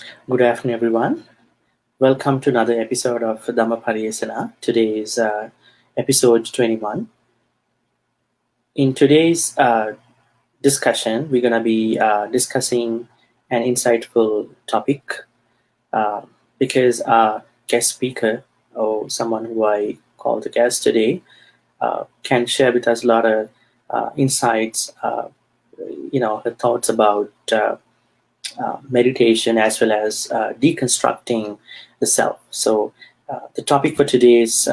Good afternoon, everyone. Welcome to another episode of Dhammapariyesanā. Today is episode 21. In today's discussion, we're going to be discussing an insightful topic uh, because our guest speaker, or someone who I called a guest today, can share with us a lot of insights, her thoughts about meditation as well as deconstructing the self. So, the topic for today's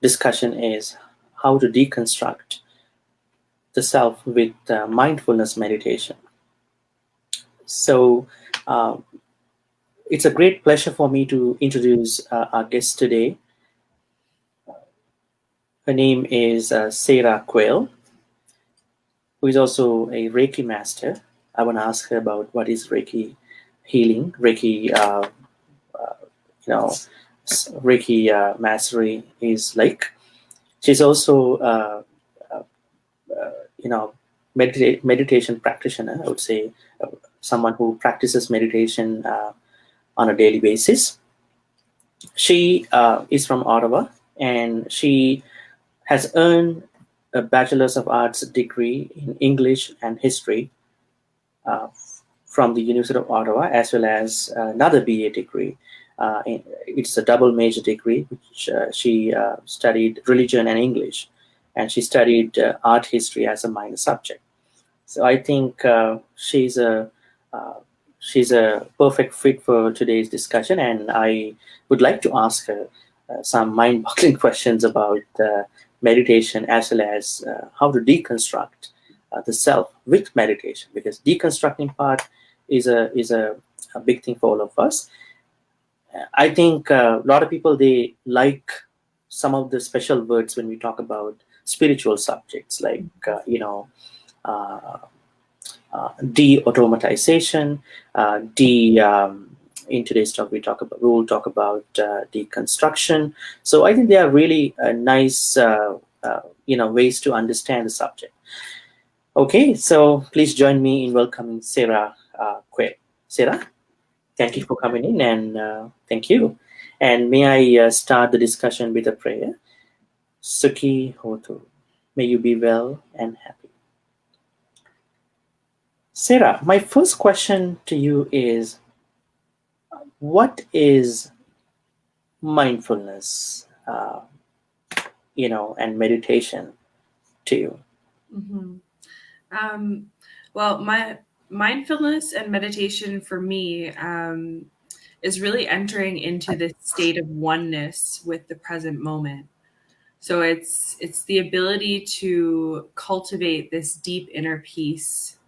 discussion is how to deconstruct the self with mindfulness meditation. So, uh, it's a great pleasure for me to introduce our guest today. Her name is Sarah Quaile, who is also a Reiki master. I want to ask her about what is Reiki healing, Reiki, you know, Reiki mastery is like. She's also, uh, meditation practitioner. I would say someone who practices meditation on a daily basis. She is from Ottawa, and she has earned a Bachelor's of Arts degree in English and History uh, from the University of Ottawa, as well as another BA degree. It's a double major degree, which she studied religion and English, and she studied art history as a minor subject. So I think uh, she's a perfect fit for today's discussion, and I would like to ask her some mind-boggling questions about meditation as well as how to deconstruct the self with meditation, because deconstructing part is a big thing for all of us. I think a lot of people, they like some of the special words when we talk about spiritual subjects, like uh, de-automatization, in today's talk we will talk about deconstruction. So I think they are really nice ways to understand the subject. Okay, so please join me in welcoming Sarah Quayle. Sarah, thank you for coming in, and thank you. And may I start the discussion with a prayer? Sukhi Hotu. May you be well and happy. Sarah, my first question to you is, what is mindfulness, and meditation to you? hmm well, my mindfulness and meditation for me is really entering into this state of oneness with the present moment. So it's the ability to cultivate this deep inner peace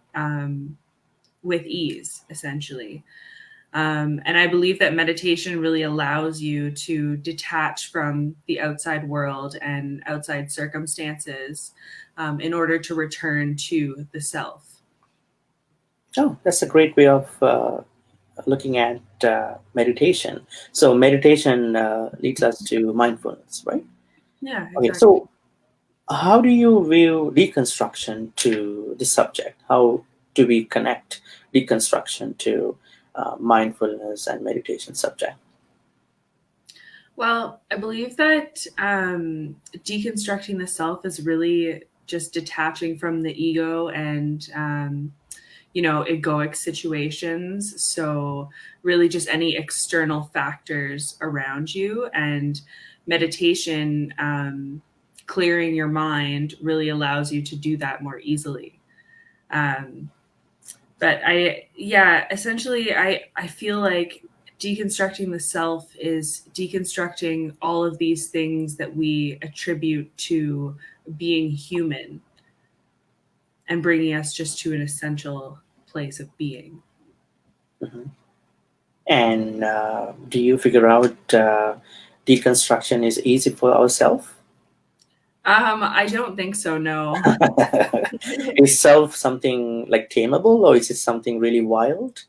with ease, essentially. And I believe that meditation really allows you to detach from the outside world and outside circumstances in order to return to the self. Oh, that's a great way of looking at meditation. So meditation leads us to mindfulness, right? Yeah, Okay, exactly. so how do you view deconstruction to the subject? How do we connect deconstruction to mindfulness and meditation subject? Well, I believe that deconstructing the self is really just detaching from the ego and egoic situations. So, really, just any external factors around you, and meditation, clearing your mind, really allows you to do that more easily. Um, but essentially, I feel like deconstructing the self is deconstructing all of these things that we attribute to being human and bringing us just to an essential place of being. Mhm. And do you figure out deconstruction is easy for ourselves? I don't think so, no. Is self something like tameable, or is it something really wild?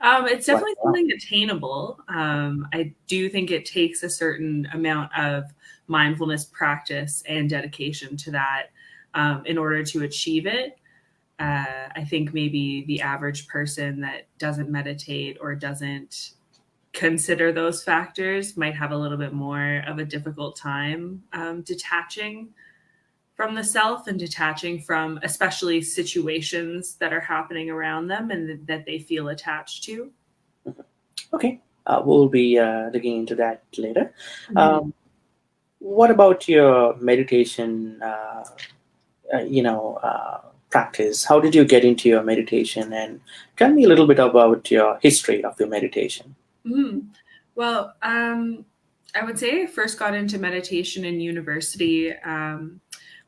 It's What? definitely something attainable. I do think it takes a certain amount of mindfulness practice and dedication to that in order to achieve it. I think maybe the average person that doesn't meditate or doesn't consider those factors might have a little bit more of a difficult time detaching from the self and detaching from especially situations that are happening around them and that they feel attached to. Okay, we'll be looking into that later. Mhm. What about your meditation, practice? How did you get into your meditation? And tell me a little bit about your history of your meditation. Mhm. Well, I would say I first got into meditation in university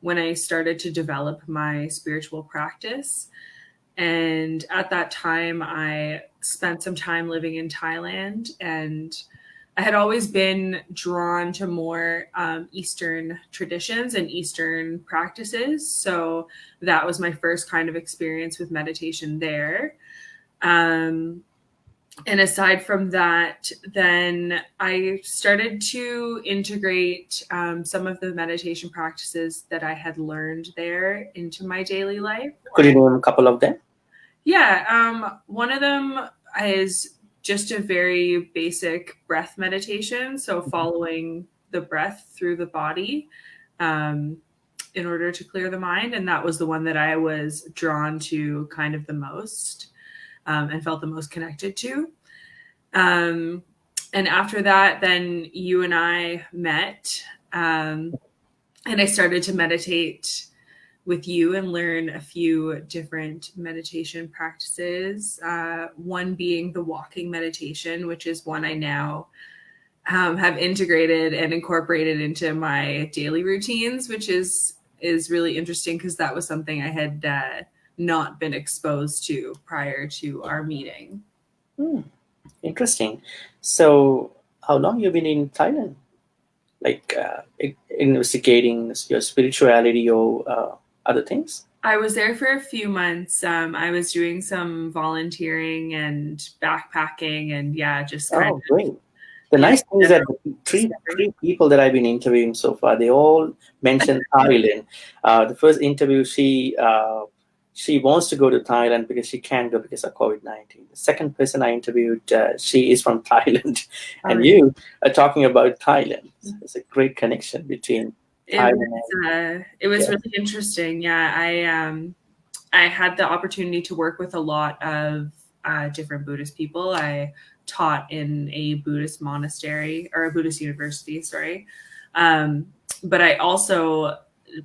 when I started to develop my spiritual practice. And at that time, I spent some time living in Thailand, and I had always been drawn to more Eastern traditions and Eastern practices. So that was my first kind of experience with meditation there. Um, and aside from that, then I started to integrate some of the meditation practices that I had learned there into my daily life. Could you name a couple of them? Yeah, one of them is just a very basic breath meditation. So following the breath through the body in order to clear the mind. And that was the one that I was drawn to kind of the most and felt the most connected to. And after that, then you and I met, and I started to meditate with you and learn a few different meditation practices. One being the walking meditation, which is one I now have integrated and incorporated into my daily routines, which is really interesting because that was something I had not been exposed to prior to our meeting. Interesting. So, how long you been in Thailand? Like investigating your spirituality or other things? I was there for a few months. I was doing some volunteering and backpacking, and yeah, just kind Oh, great. The of nice thing is that the three discovery. three people that I've been interviewing so far, they all mentioned Thailand. The first interview, she wants to go to Thailand because she can't go because of COVID-19. The second person I interviewed, she is from Thailand, and you are talking about Thailand. It's a great connection between Thailand and It was yeah. really interesting. Yeah, I had the opportunity to work with a lot of different Buddhist people. I taught in a Buddhist monastery or a Buddhist university, sorry. But I also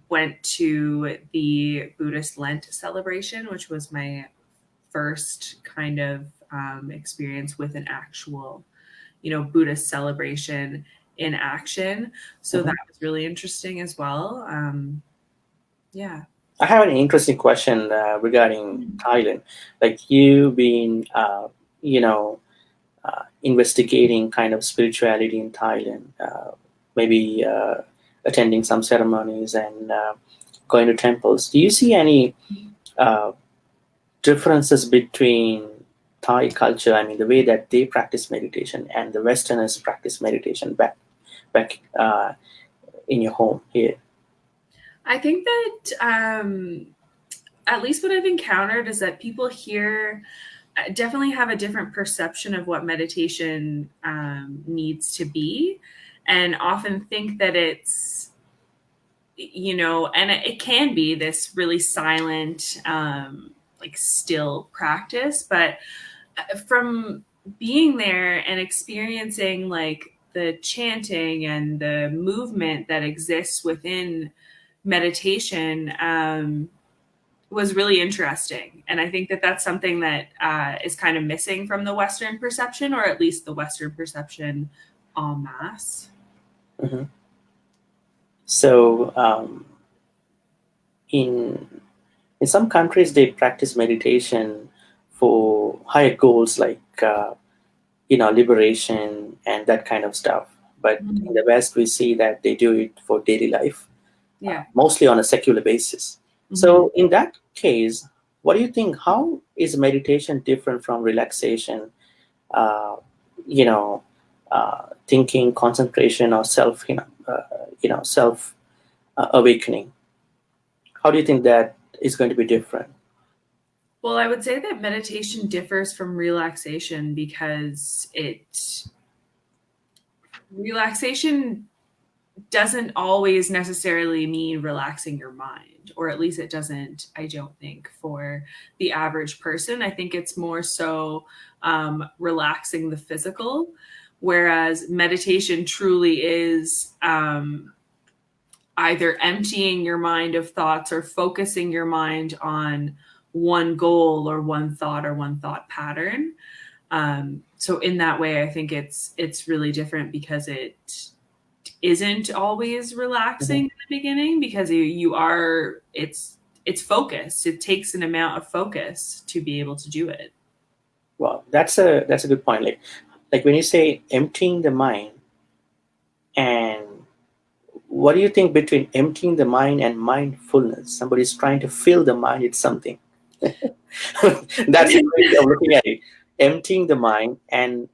went to the Buddhist Lent celebration, which was my first kind of experience with an actual, Buddhist celebration in action. So that was really interesting as well. Yeah. I have an interesting question regarding Thailand. Like you been, investigating kind of spirituality in Thailand, maybe attending some ceremonies and going to temples. Do you see any uh, differences between Thai culture? I mean, the way that they practice meditation and the Westerners practice meditation back in your home here. I think that at least what I've encountered is that people here definitely have a different perception of what meditation needs to be, and often think that it's, and it can be this really silent, like still practice. But from being there and experiencing like the chanting and the movement that exists within meditation, was really interesting. And I think that that's something that is kind of missing from the Western perception, or at least the Western perception en masse. Mhm. So in some countries, they practice meditation for higher goals like liberation and that kind of stuff. But in the West, we see that they do it for daily life, Yeah. mostly on a secular basis. So in that case, what do you think? How is meditation different from relaxation? Uh, Thinking, concentration, or self awakening. How do you think that is going to be different? Well, I would say that meditation differs from relaxation because relaxation doesn't always necessarily mean relaxing your mind, or at least it doesn't, I don't think, for the average person. I think it's more so relaxing the physical, whereas meditation truly is either emptying your mind of thoughts or focusing your mind on one goal or one thought pattern. So in that way, I think it's really different because it isn't always relaxing in the beginning, because it's focused. It takes an amount of focus to be able to do it. Well, that's a good point. Like when you say emptying the mind, and what do you think between emptying the mind and mindfulness? Somebody's trying to fill the mind with something. That's the way of looking at it. Emptying the mind and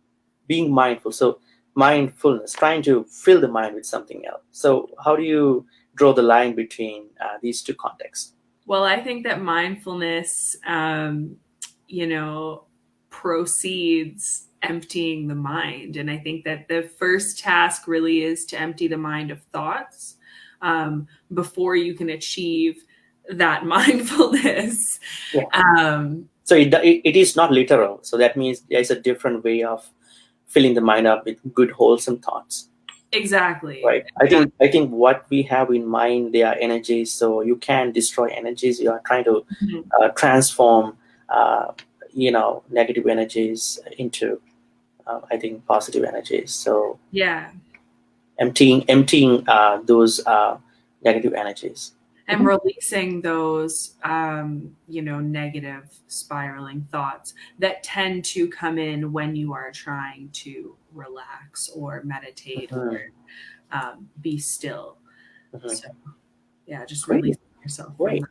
being mindful. So mindfulness, trying to fill the mind with something else. So how do you draw the line between these two contexts? Well, I think that mindfulness, proceeds emptying the mind. And I think that the first task really is to empty the mind of thoughts before you can achieve that mindfulness. Yeah. So it is not literal. So that means there's a different way of filling the mind up with good, wholesome thoughts. Exactly. Right. I think what we have in mind, they are energies. So you can destroy energies. You are trying to transform, negative energies into, I think, positive energies. So yeah, emptying those negative energies. and releasing those, negative spiraling thoughts that tend to come in when you are trying to relax or meditate or be still. So, yeah, just Great. releasing yourself. Great.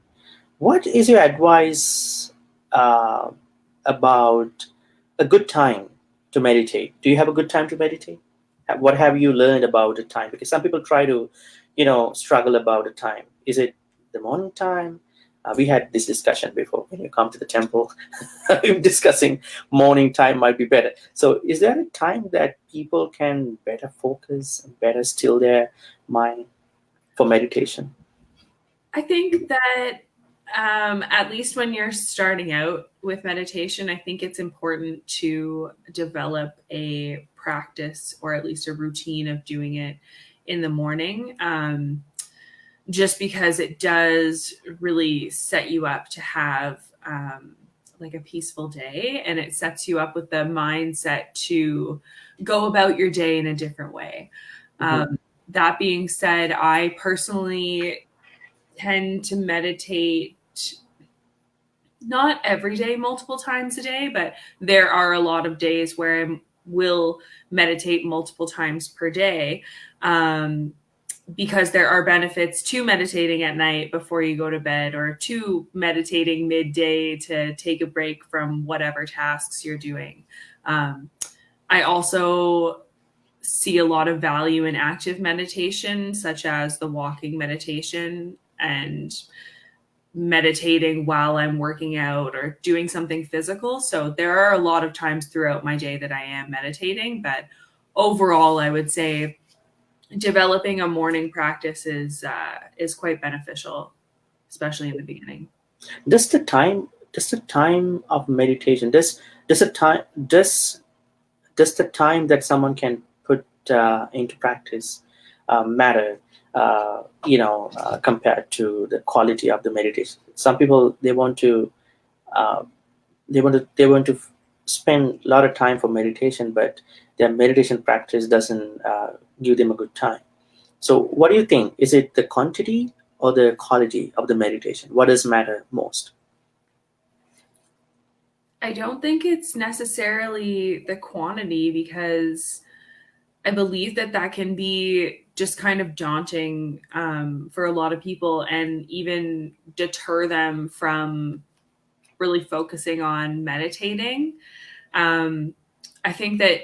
What is your advice about a good time to meditate? Do you have a good time to meditate? What have you learned about the time? Because some people try to, struggle about the time. Is it the morning time? We had this discussion before. When you come to the temple, discussing morning time might be better. So is there a time that people can better focus, better still their mind for meditation? I think that at least when you're starting out with meditation, I think it's important to develop a practice or at least a routine of doing it in the morning, just because it does really set you up to have like a peaceful day, and it sets you up with the mindset to go about your day in a different way. That being said, I personally tend to meditate not every day, multiple times a day, but there are a lot of days where I will meditate multiple times per day, because there are benefits to meditating at night before you go to bed, or to meditating midday to take a break from whatever tasks you're doing. I also see a lot of value in active meditation, such as the walking meditation and meditating while I'm working out or doing something physical. So there are a lot of times throughout my day that I am meditating, but overall, I would say developing a morning practice is quite beneficial, especially in the beginning. Does the time of meditation, does the time that someone can put into practice matter, compared to the quality of the meditation? Some people, they want to spend a lot of time for meditation, but their meditation practice doesn't give them a good time. So what do you think? Is it the quantity or the quality of the meditation? What does matter most? I don't think it's necessarily the quantity, because I believe that can be just kind of daunting for a lot of people, and even deter them from really focusing on meditating. I think that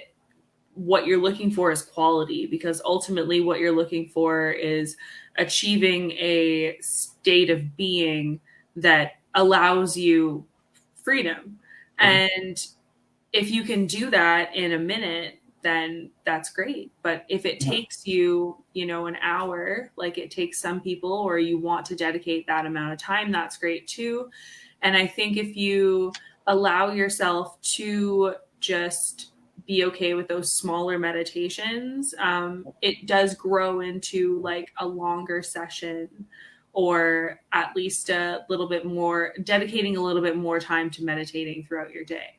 what you're looking for is quality, because ultimately what you're looking for is achieving a state of being that allows you freedom. And if you can do that in a minute, then that's great. But if it takes you, an hour, like it takes some people, or you want to dedicate that amount of time, that's great too. And I think if you allow yourself to just be okay with those smaller meditations, it does grow into like a longer session, or at least a little bit more, dedicating a little bit more time to meditating throughout your day.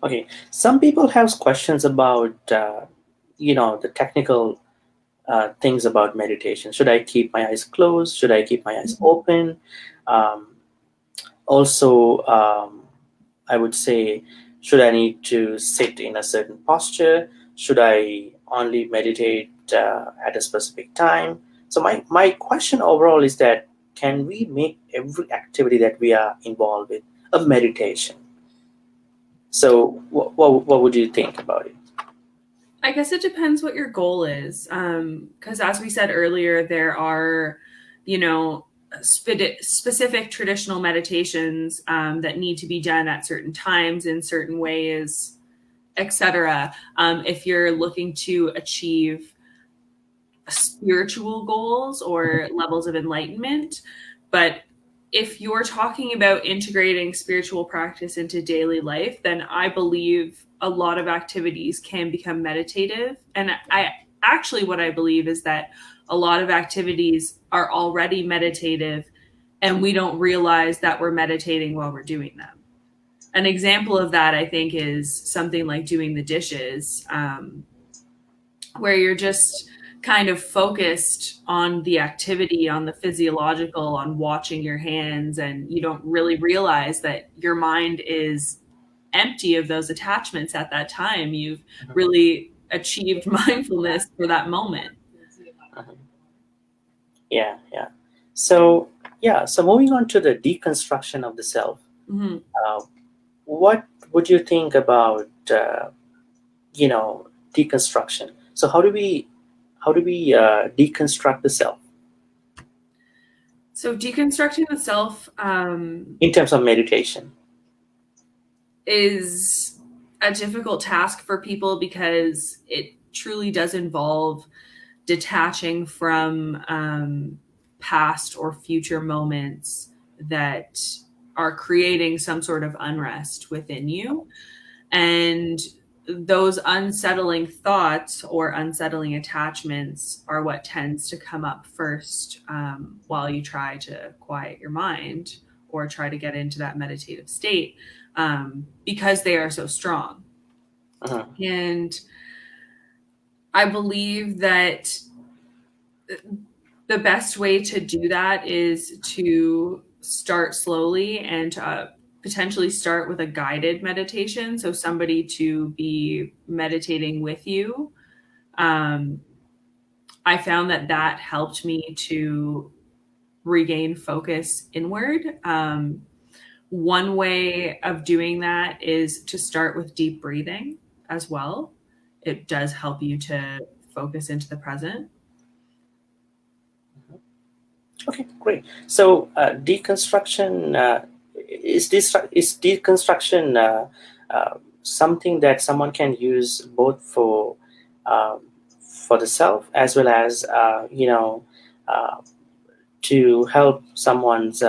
Okay, some people have questions about, the technical things about meditation. Should I keep my eyes closed? Should I keep my eyes open? Also, I would say, should I need to sit in a certain posture? Should I only meditate at a specific time? So my question overall is that, can we make every activity that we are involved with a meditation? So what would you think about it? I guess it depends what your goal is. Because as we said earlier, there are, specific traditional meditations that need to be done at certain times in certain ways, etc. If you're looking to achieve spiritual goals or levels of enlightenment. But if you're talking about integrating spiritual practice into daily life, then I believe a lot of activities can become meditative. And what I believe is that a lot of activities are already meditative, and we don't realize that we're meditating while we're doing them. An example of that, I think, is something like doing the dishes, where you're just kind of focused on the activity, on the physiological, on watching your hands, and you don't really realize that your mind is empty of those attachments at that time. You've really achieved mindfulness for that moment. Yeah. So moving on to the deconstruction of the self. Mm-hmm. What would you think about deconstruction? So how do we deconstruct the self So deconstructing the self in terms of meditation? Is a difficult task for people, because it truly does involve detaching from past or future moments that are creating some sort of unrest within you. And those unsettling thoughts or unsettling attachments are what tends to come up first while you try to quiet your mind or try to get into that meditative state, because they are so strong. Uh-huh. And I believe that the best way to do that is to start slowly and to potentially start with a guided meditation. So somebody to be meditating with you. I found that helped me to regain focus inward. One way of doing that is to start with deep breathing as well. It does help you to focus into the present. Okay, great. So deconstruction is deconstruction something that someone can use both for the self, as well as to help someone's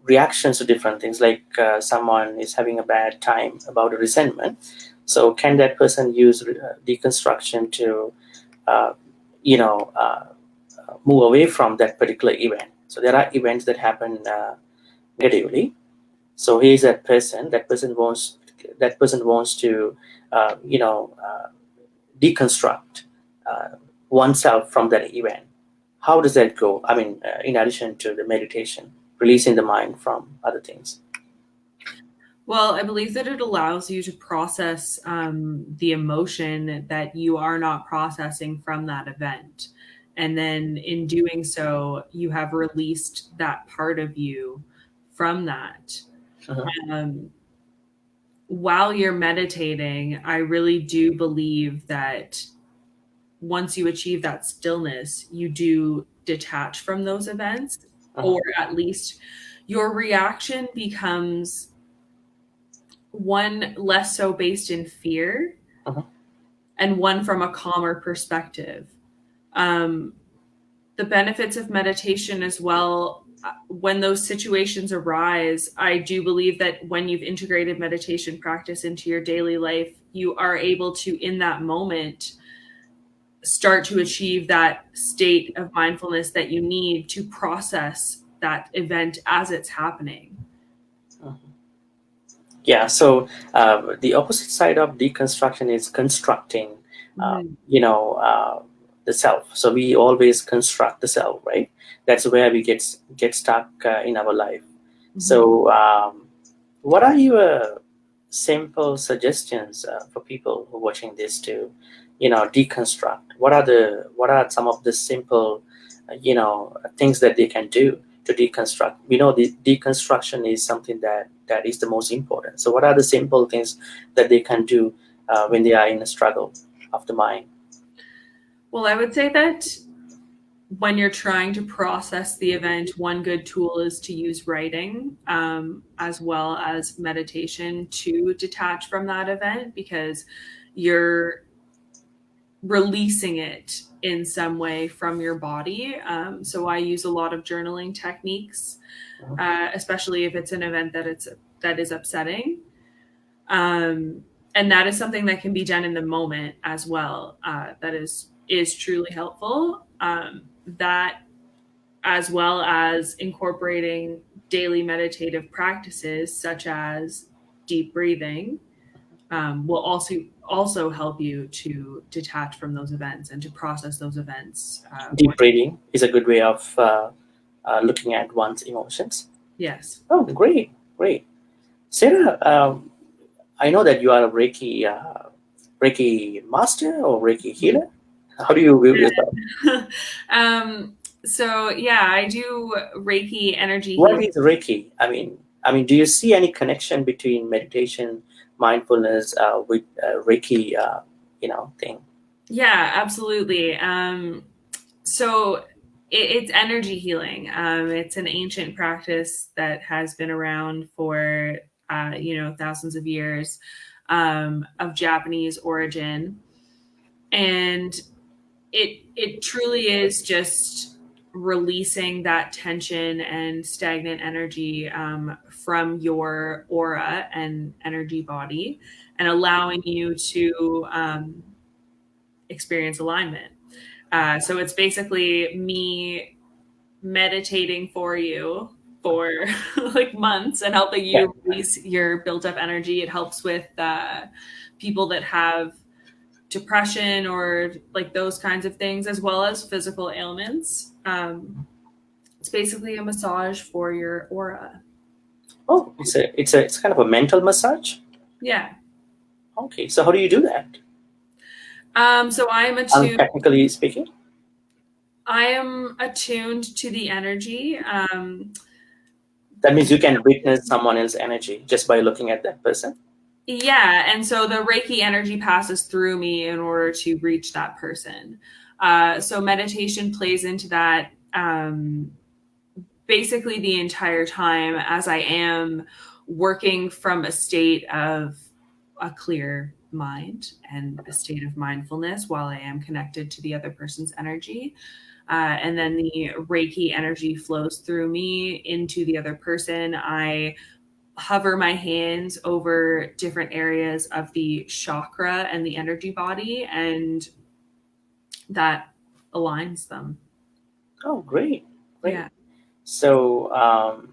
reactions to different things, like someone is having a bad time about a resentment. So can that person use deconstruction to move away from that particular event? So there are events that happen negatively. So here's that person. That person wants to deconstruct oneself from that event. How does that go? I mean, in addition to the meditation, releasing the mind from other things. Well, I believe that it allows you to process the emotion that you are not processing from that event. And then in doing so, you have released that part of you from that. Uh-huh. While you're meditating, I really do believe that once you achieve that stillness, you do detach from those events, Uh-huh. or at least your reaction becomes one less so based in fear and one from a calmer perspective. The benefits of meditation as well, when those situations arise, I do believe that when you've integrated meditation practice into your daily life, you are able to, in that moment, start to achieve that state of mindfulness that you need to process that event as it's happening. Yeah, so the opposite side of deconstruction is constructing, the self. So we always construct the self, right? That's where we get stuck in our life. So what are your simple suggestions for people who are watching this to, deconstruct? What are some of the simple, things that they can do to deconstruct? We know the deconstruction is something that is the most important. So what are the simple things that they can do when they are in a struggle of the mind? Well, I would say that when you're trying to process the event, one good tool is to use writing as well as meditation to detach from that event, because you're releasing it in some way from your body. So I use a lot of journaling techniques, especially if it's an event that is upsetting. And that is something that can be done in the moment as well. That is truly helpful. That, as well as incorporating daily meditative practices such as deep breathing, will also help you to detach from those events and to process those events. Deep breathing is a good way of looking at one's emotions. Yes. Oh, great. Sarah, I know that you are a Reiki master or Reiki healer. How do you view yourself? So yeah, I do Reiki energy What healing. is Reiki? I mean, do you see any connection between meditation, mindfulness with Reiki? Thing. Yeah, absolutely. So it's energy healing. It's an ancient practice that has been around for thousands of years, of Japanese origin, and it truly is just releasing that tension and stagnant energy from your aura and energy body, and allowing you to experience alignment. So it's basically me meditating for you for like months and helping you release your built up energy. It helps with people that have depression or like those kinds of things, as well as physical ailments. It's basically a massage for your aura. Oh, it's kind of a mental massage. Yeah. Okay, so how do you do that? So Technically speaking. I am attuned to the energy. That means you can witness someone else's energy just by looking at that person. Yeah, and so the Reiki energy passes through me in order to reach that person. So meditation plays into that basically the entire time, as I am working from a state of a clear mind and a state of mindfulness while I am connected to the other person's energy. And then the Reiki energy flows through me into the other person. I hover my hands over different areas of the chakra and the energy body, and that aligns them. Oh, great. Yeah. So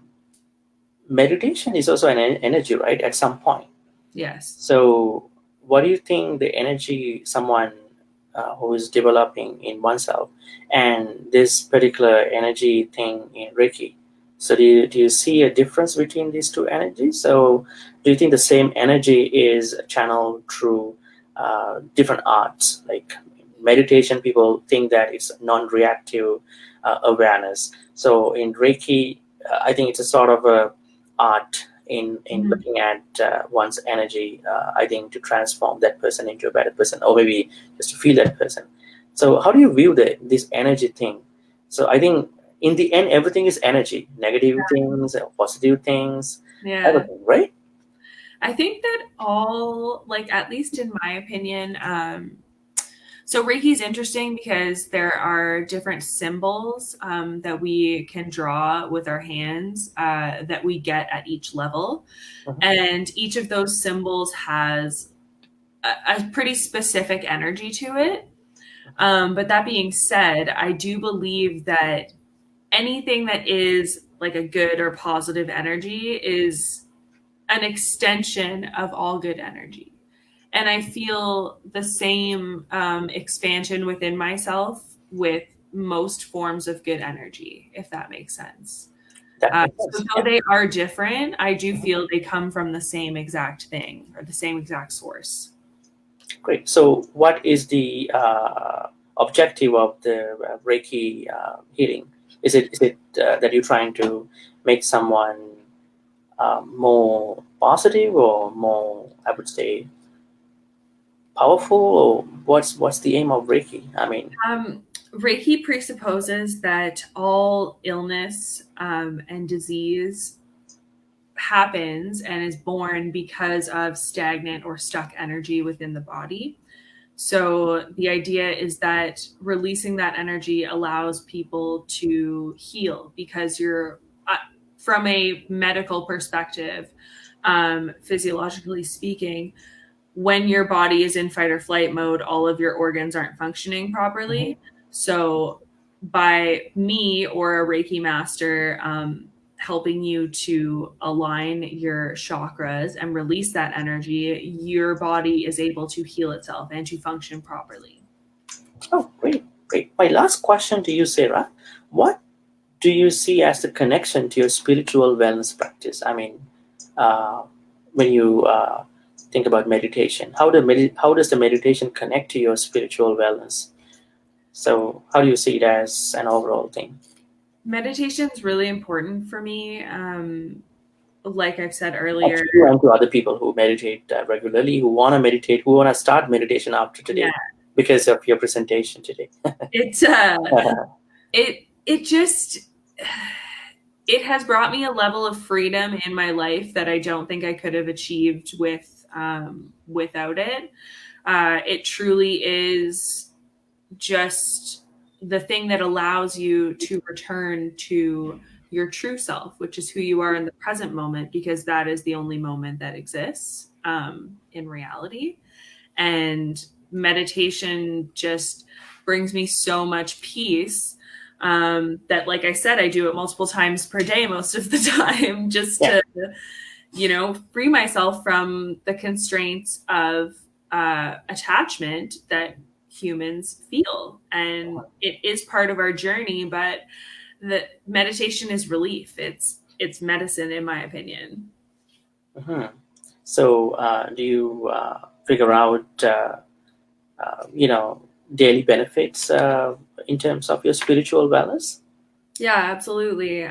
meditation is also an energy, right? At some point. Yes. So what do you think the energy someone who is developing in oneself and this particular energy thing in Reiki? So do you see a difference between these two energies? So do you think the same energy is channeled through different arts? Like meditation, people think that it's non-reactive awareness. So in Reiki, I think it's a sort of a art in looking at one's energy, I think, to transform that person into a better person, or maybe just to feel that person. So how do you view this energy thing? So I think in the end, everything is energy, negative things, positive things, everything, right? I think that all, like, at least in my opinion, so Reiki is interesting because there are different symbols that we can draw with our hands that we get at each level. And each of those symbols has a pretty specific energy to it. But that being said, I do believe that anything that is like a good or positive energy is an extension of all good energy. And I feel the same expansion within myself with most forms of good energy, if that makes sense. So though they are different, I do feel they come from the same exact thing or the same exact source. Great. So what is the objective of the Reiki healing? Is it that you're trying to make someone more positive or more, I would say, powerful, or what's the aim of Reiki? I mean, Reiki presupposes that all illness and disease happens and is born because of stagnant or stuck energy within the body. So the idea is that releasing that energy allows people to heal, because you're from a medical perspective, physiologically speaking, when your body is in fight or flight mode, all of your organs aren't functioning properly. So by me or a Reiki master helping you to align your chakras and release that energy, your body is able to heal itself and to function properly. Oh, great. My last question to you, Sarah, what do you see as the connection to your spiritual wellness practice? I mean, when you think about meditation, how does the meditation connect to your spiritual wellness? So how do you see it as an overall thing? Meditation is really important for me. Like I've said earlier, and to other people who meditate regularly, who want to meditate, who want to start meditation after today, because of your presentation today. It's it has brought me a level of freedom in my life that I don't think I could have achieved without it. It truly is just the thing that allows you to return to your true self, which is who you are in the present moment, because that is the only moment that exists in reality. And meditation just brings me so much peace that, like I said, I do it multiple times per day most of the time, just to, free myself from the constraints of attachment that humans feel. And it is part of our journey, but the meditation is relief. It's medicine, in my opinion. So do you figure out daily benefits in terms of your spiritual wellness? Yeah, absolutely.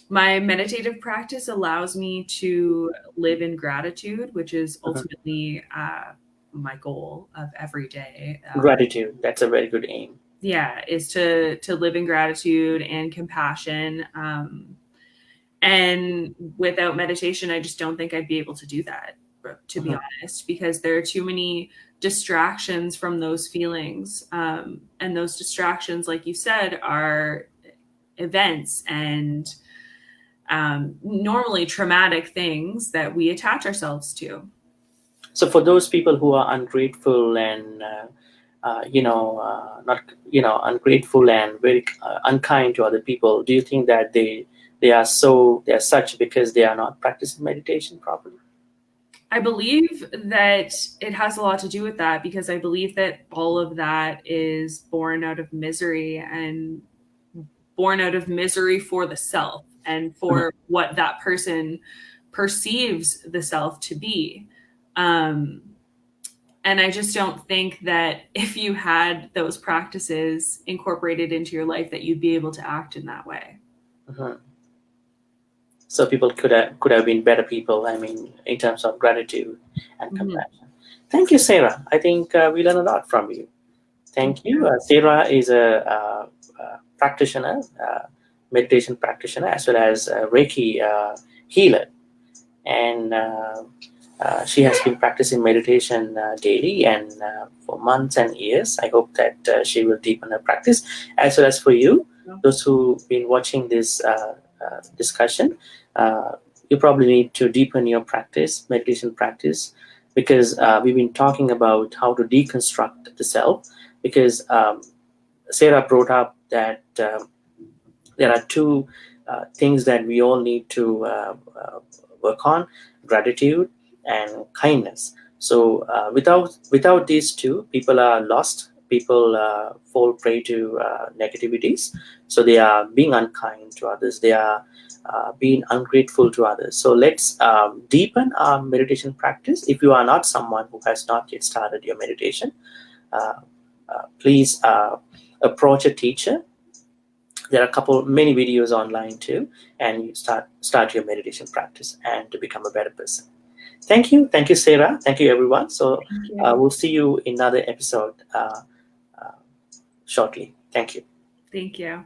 My meditative practice allows me to live in gratitude, which is ultimately my goal of every day. Gratitude, that's a very good aim. Yeah, is to live in gratitude and compassion. And without meditation, I just don't think I'd be able to do that, to be honest, because there are too many distractions from those feelings. And those distractions, like you said, are events and normally traumatic things that we attach ourselves to. So for those people who are ungrateful and ungrateful and very unkind to other people, do you think that they are such because they are not practicing meditation properly? I believe that it has a lot to do with that, because I believe that all of that is born out of misery, and born out of misery for the self and for what that person perceives the self to be. And I just don't think that if you had those practices incorporated into your life, that you'd be able to act in that way. So people could have been better people, I mean, in terms of gratitude and compassion. Thank you, Sarah. I think we learned a lot from you. Thank you. Sarah is a practitioner, meditation practitioner, as well as a Reiki healer. And she has been practicing meditation daily and for months and years. I hope that she will deepen her practice, as well as for you, those who've been watching this discussion. You probably need to deepen your practice, meditation practice, because we've been talking about how to deconstruct the self. Because Sarah brought up that there are two things that we all need to work on: gratitude and kindness. So without these two, people are lost. People fall prey to negativities. So they are being unkind to others. They are being ungrateful to others. So let's deepen our meditation practice. If you are not someone who has not yet started your meditation, please approach a teacher. There are many videos online too, and you start your meditation practice and to become a better person. Thank you, Sarah. Thank you, everyone. So we'll see you in another episode shortly. Thank you. Thank you.